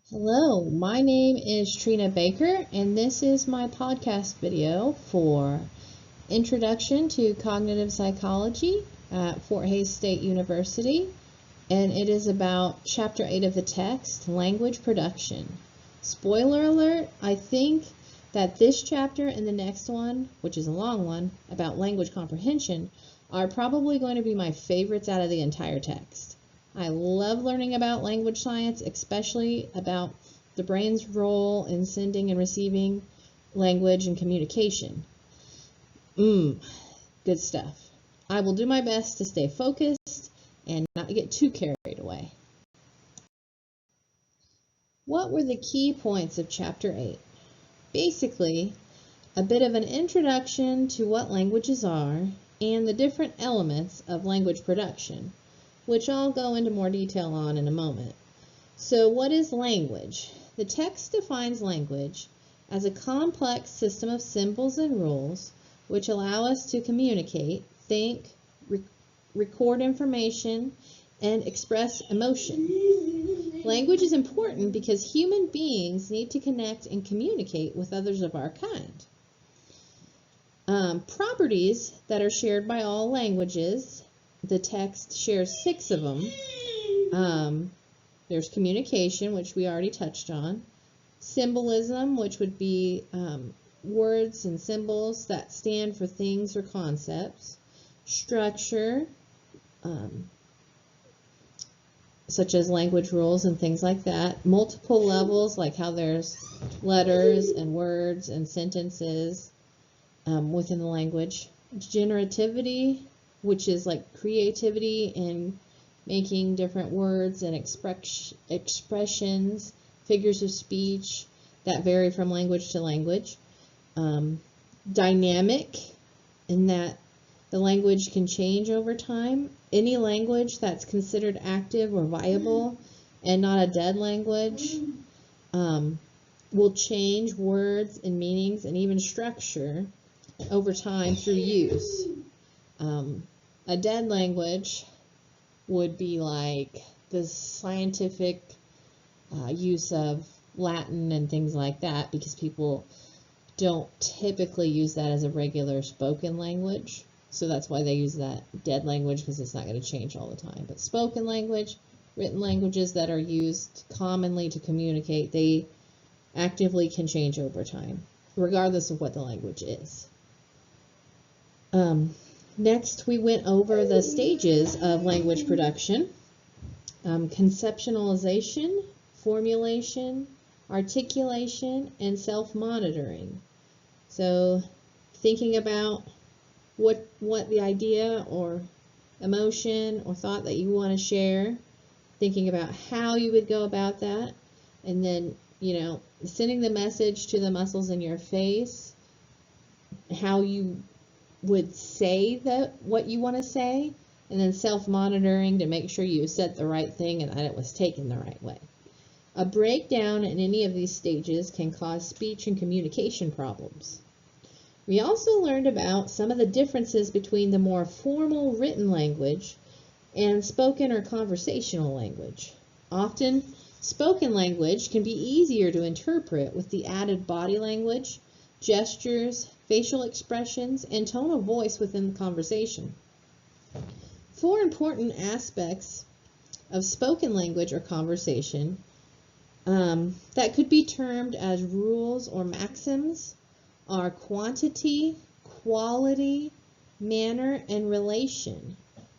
Hello, my name is Trina Baker, and this is my podcast video for Introduction to Cognitive Psychology at Fort Hays State University, and it is about Chapter 8 of the text, Language Production. Spoiler alert, I think that this chapter and the next one, which is a long one, about language comprehension, are probably going to be my favorites out of the entire text. I love learning about language science, especially about the brain's role in sending and receiving language and communication. Good stuff. I will do my best to stay focused and not get too carried away. What were the key points of Chapter 8? Basically, a bit of an introduction to what languages are and the different elements of language production, which I'll go into more detail on in a moment. So what is language? The text defines language as a complex system of symbols and rules which allow us to communicate, think, record information, and express emotion. Language is important because human beings need to connect and communicate with others of our kind. Properties that are shared by all languages. The text shares 6 of them. There's communication, which we already touched on. Symbolism, which would be words and symbols that stand for things or concepts. Structure, such as language rules and things like that. Multiple levels, like how there's letters and words and sentences within the language. Generativity, which is like creativity in making different words and expressions, figures of speech that vary from language to language. Dynamic, in that the language can change over time. Any language that's considered active or viable and not a dead language will change words and meanings and even structure over time through use. A dead language would be like the scientific use of Latin and things like that, because people don't typically use that as a regular spoken language. So that's why they use that dead language, because it's not going to change all the time. But spoken language, written languages that are used commonly to communicate, they actively can change over time, regardless of what the language is. Next, we went over the stages of language production. Conceptualization, formulation, articulation, and self-monitoring. So thinking about what the idea or emotion or thought that you want to share, thinking about how you would go about that, and then, sending the message to the muscles in your face, how you would say what you want to say, and then self-monitoring to make sure you said the right thing and that it was taken the right way. A breakdown in any of these stages can cause speech and communication problems. We also learned about some of the differences between the more formal written language and spoken or conversational language. Often, spoken language can be easier to interpret with the added body language, gestures, facial expressions, and tone of voice within the conversation. 4 important aspects of spoken language or conversation that could be termed as rules or maxims are quantity, quality, manner, and relation.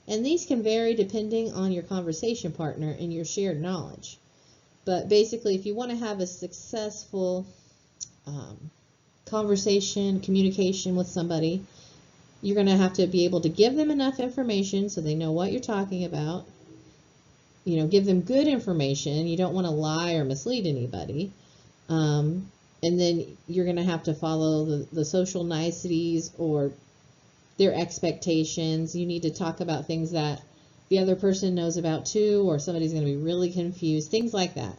And these can vary depending on your conversation partner and your shared knowledge. But basically, if you want to have a successful conversation, communication with somebody, you're going to have to be able to give them enough information so they know what you're talking about. Give them good information. You don't want to lie or mislead anybody. And then you're going to have to follow the social niceties or their expectations. You need to talk about things that the other person knows about too, or somebody's going to be really confused, things like that,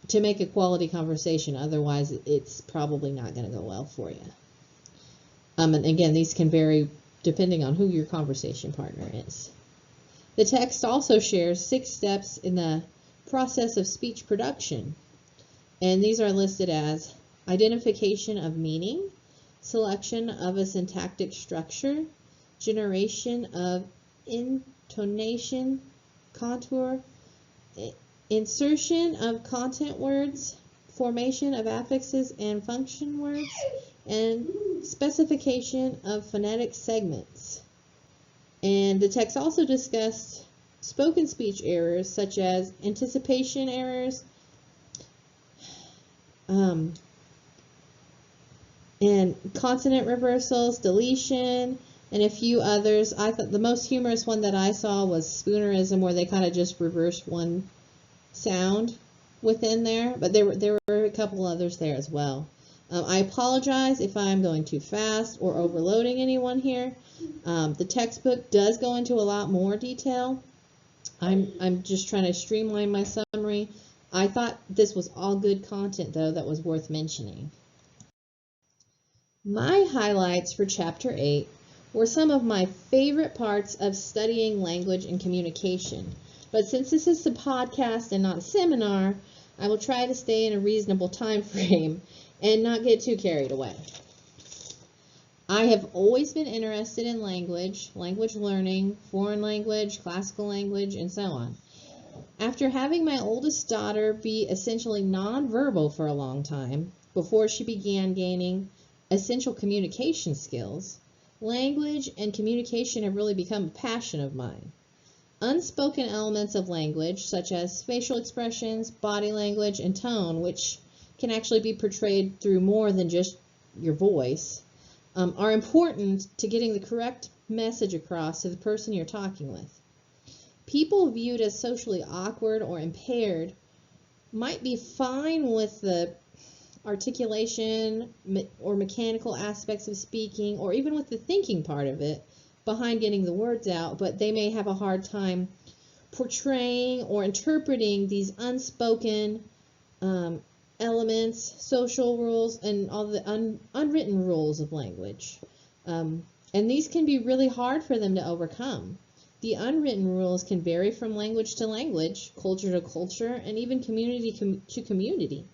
to make a quality conversation. Otherwise, it's probably not going to go well for you. And again, these can vary depending on who your conversation partner is. The text also shares 6 steps in the process of speech production. And these are listed as identification of meaning, selection of a syntactic structure, generation of intonation, contour, insertion of content words, formation of affixes and function words, and specification of phonetic segments. And the text also discussed spoken speech errors such as anticipation errors, and consonant reversals, deletion, and a few others. I thought the most humorous one that I saw was spoonerism, where they kind of just reversed one sound within there, but there were a couple others there as well. I apologize if I'm going too fast or overloading anyone here. The textbook does go into a lot more detail. I'm just trying to streamline my summary. I thought this was all good content, though, that was worth mentioning. My highlights for Chapter 8 were some of my favorite parts of studying language and communication. But since this is a podcast and not a seminar, I will try to stay in a reasonable time frame and not get too carried away. I have always been interested in language learning, foreign language, classical language, and so on. After having my oldest daughter be essentially nonverbal for a long time, before she began gaining essential communication skills, language and communication have really become a passion of mine. Unspoken elements of language, such as facial expressions, body language, and tone, which can actually be portrayed through more than just your voice, are important to getting the correct message across to the person you're talking with. People viewed as socially awkward or impaired might be fine with the articulation or mechanical aspects of speaking, or even with the thinking part of it behind getting the words out, but they may have a hard time portraying or interpreting these unspoken elements, social rules, and all the unwritten rules of language. And these can be really hard for them to overcome. The unwritten rules can vary from language to language, culture to culture, and even community to community.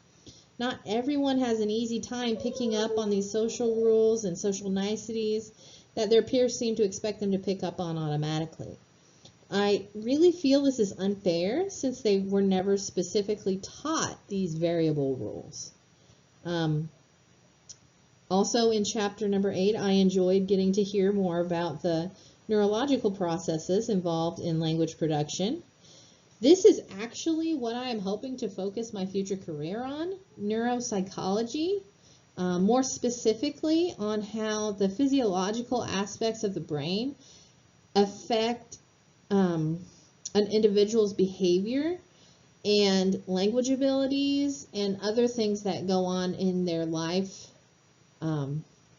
Not everyone has an easy time picking up on these social rules and social niceties that their peers seem to expect them to pick up on automatically. I really feel this is unfair since they were never specifically taught these variable rules. Also in chapter number 8, I enjoyed getting to hear more about the neurological processes involved in language production. This is actually what I am hoping to focus my future career on, neuropsychology, more specifically on how the physiological aspects of the brain affect an individual's behavior and language abilities and other things that go on in their life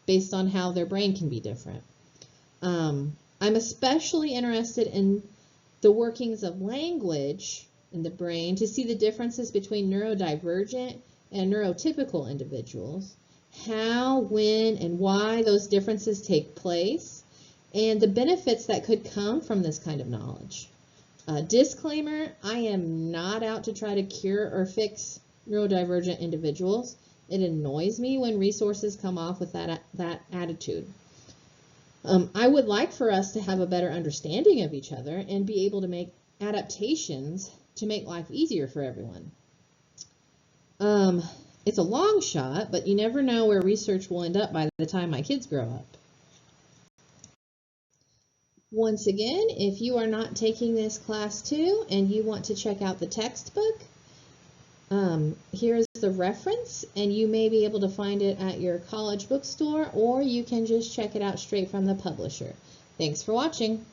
based on how their brain can be different. I'm especially interested in the workings of language in the brain to see the differences between neurodivergent and neurotypical individuals, how, when, and why those differences take place, and the benefits that could come from this kind of knowledge. Disclaimer, I am not out to try to cure or fix neurodivergent individuals. It annoys me when resources come off with that attitude. I would like for us to have a better understanding of each other and be able to make adaptations to make life easier for everyone. It's a long shot, but you never know where research will end up by the time my kids grow up. Once again, if you are not taking this class too and you want to check out the textbook, here's the reference, and you may be able to find it at your college bookstore, or you can just check it out straight from the publisher. Thanks for watching.